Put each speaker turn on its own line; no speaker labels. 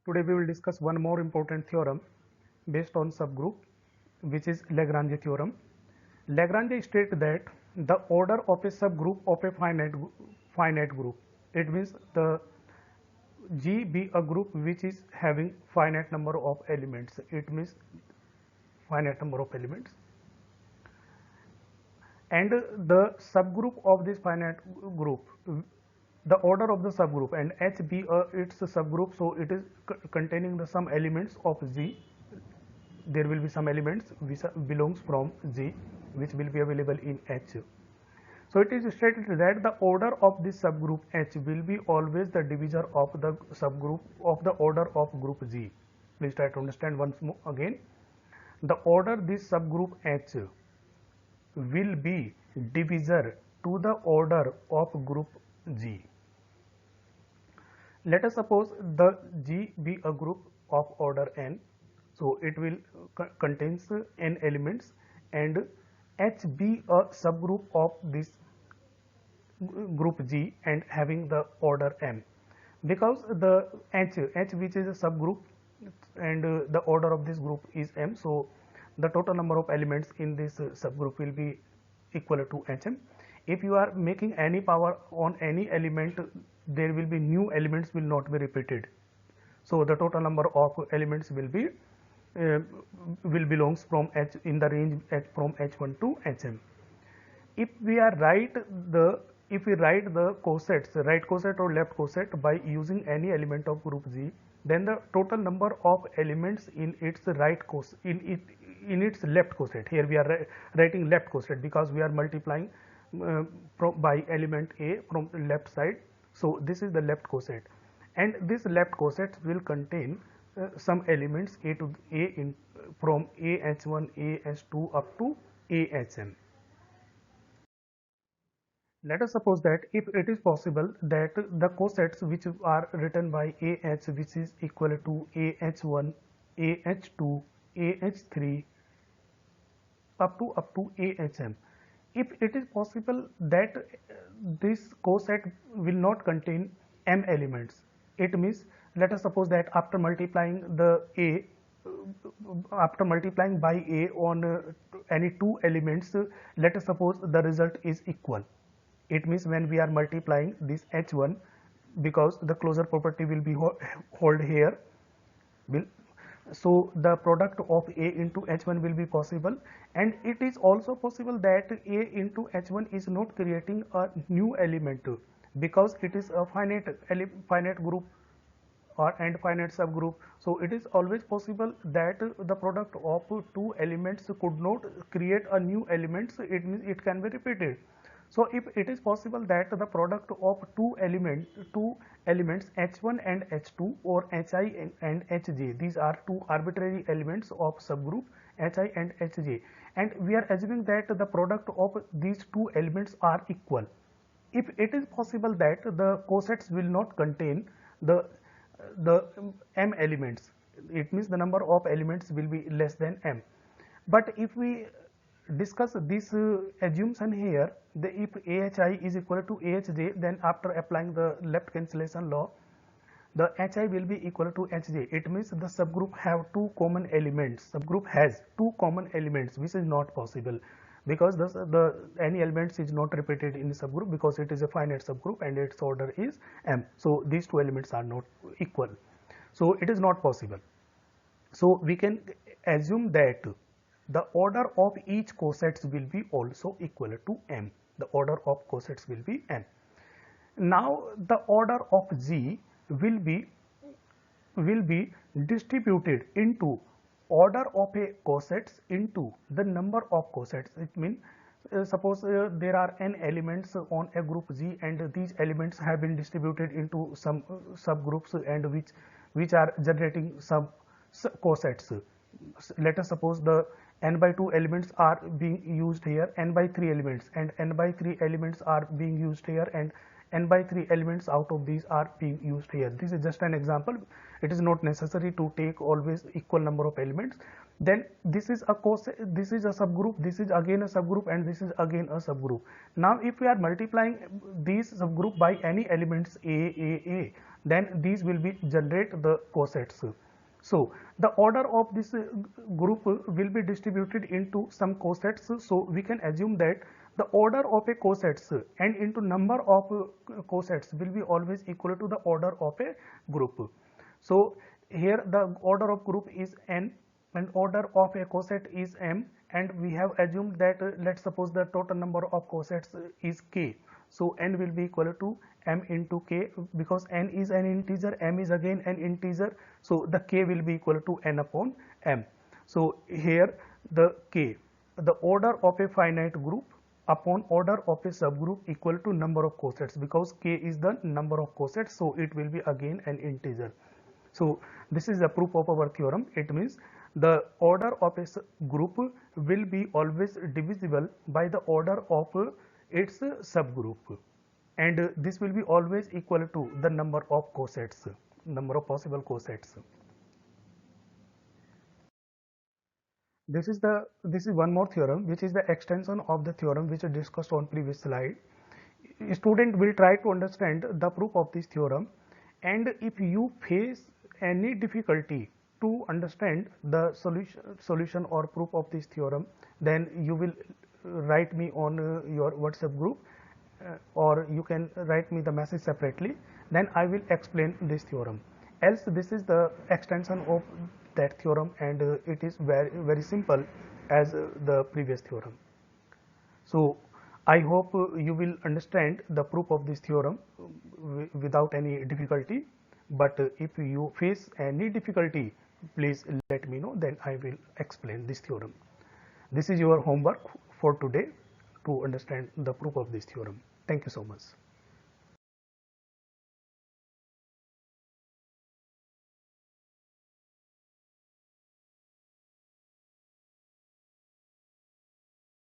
Today we will discuss one more important theorem based on subgroup, which is Lagrange theorem. Lagrange states that the order of a subgroup of a finite group, it means the G be a group which is having finite number of elements. It means finite number of elements, and the subgroup of this finite group, the order of the subgroup, and H be its subgroup, so it is containing the some elements of Z. There will be some elements which belongs from Z which will be available in H. So it is stated that the order of this subgroup H will be always the divisor of the subgroup of the order of group Z. Please try to understand once more again. The order this subgroup H will be divisor to the order of group G. Let us suppose the G be a group of order n, so it will contains n elements, and H be a subgroup of this group G and having the order m. Because the H which is a subgroup and the order of this group is m, so the total number of elements in this subgroup will be equal to hm. If you are making any power on any element, there will be new elements will not be repeated, so the total number of elements will be will belongs from H in the range H from H1 to Hm. If we write the cosets, right coset or left coset by using any element of group G, then the total number of elements in its right coset in its left coset. Here we are writing left coset because we are multiplying by element A from the left side. So this is the left coset, and this left coset will contain some elements A to A in from AH1, AH2 up to AHM. Let us suppose that if it is possible that the cosets which are written by AH, which is equal to AH1, AH2, AH3 up to AHM, if it is possible that this coset will not contain m elements, it means let us suppose that after multiplying the A after multiplying by A on any two elements, let us suppose the result is equal. It means when we are multiplying this H1, because the closure property will be hold here, so the product of A into H1 will be possible, and it is also possible that A into H1 is not creating a new element, because it is a finite group or and finite subgroup. So it is always possible that the product of two elements could not create a new element, so it means it can be repeated. So if it is possible that the product of two elements H1 and H2 or Hi and Hj, these are two arbitrary elements of subgroup Hi and Hj, and we are assuming that the product of these two elements are equal. If it is possible that the cosets will not contain the m elements, it means the number of elements will be less than m. But if we discuss this assumption here, if AHI is equal to AHJ, then after applying the left cancellation law, the HI will be equal to HJ. It means the subgroup have two common elements. Subgroup has two common elements, which is not possible because the any elements is not repeated in the subgroup because it is a finite subgroup and its order is m. So these two elements are not equal. So it is not possible. So we can assume that the order of each cosets will be also equal to m. The order of cosets will be m. Now the order of Z will be distributed into order of a cosets into the number of cosets. It means suppose there are n elements on a group Z, and these elements have been distributed into some subgroups and which are generating some cosets. Let us suppose the n by 2 elements are being used here, n by 3 elements, and n by 3 elements are being used here, and n by 3 elements out of these are being used here. This is just an example. It is not necessary to take always equal number of elements. Then this is a this is a subgroup, this is again a subgroup, and this is again a subgroup. Now if we are multiplying these subgroup by any elements a, then these will be generate the cosets. So the order of this group will be distributed into some cosets. So we can assume that the order of a cosets and into number of cosets will be always equal to the order of a group. So here the order of group is n and order of a coset is m, and we have assumed that let's suppose the total number of cosets is k. So n will be equal to m into k, because n is an integer, m is again an integer, so the k will be equal to n upon m. So here the k, the order of a finite group upon order of a subgroup equal to number of cosets, because k is the number of cosets, so it will be again an integer. So this is the proof of our theorem. It means the order of a group will be always divisible by the order of its subgroup, and this will be always equal to the number of cosets, number of possible cosets. This is one more theorem, which is the extension of the theorem which I discussed on previous slide. Student will try to understand the proof of this theorem, and if you face any difficulty to understand the solution or proof of this theorem, then you will write me on your WhatsApp group, or you can write me the message separately, then I will explain this theorem. Else this is the extension of that theorem, and it is very simple as the previous theorem. So I hope you will understand the proof of this theorem without any difficulty, but if you face any difficulty, please let me know, then I will explain this theorem. This is your homework for today, to understand the proof of this theorem. Thank you so much.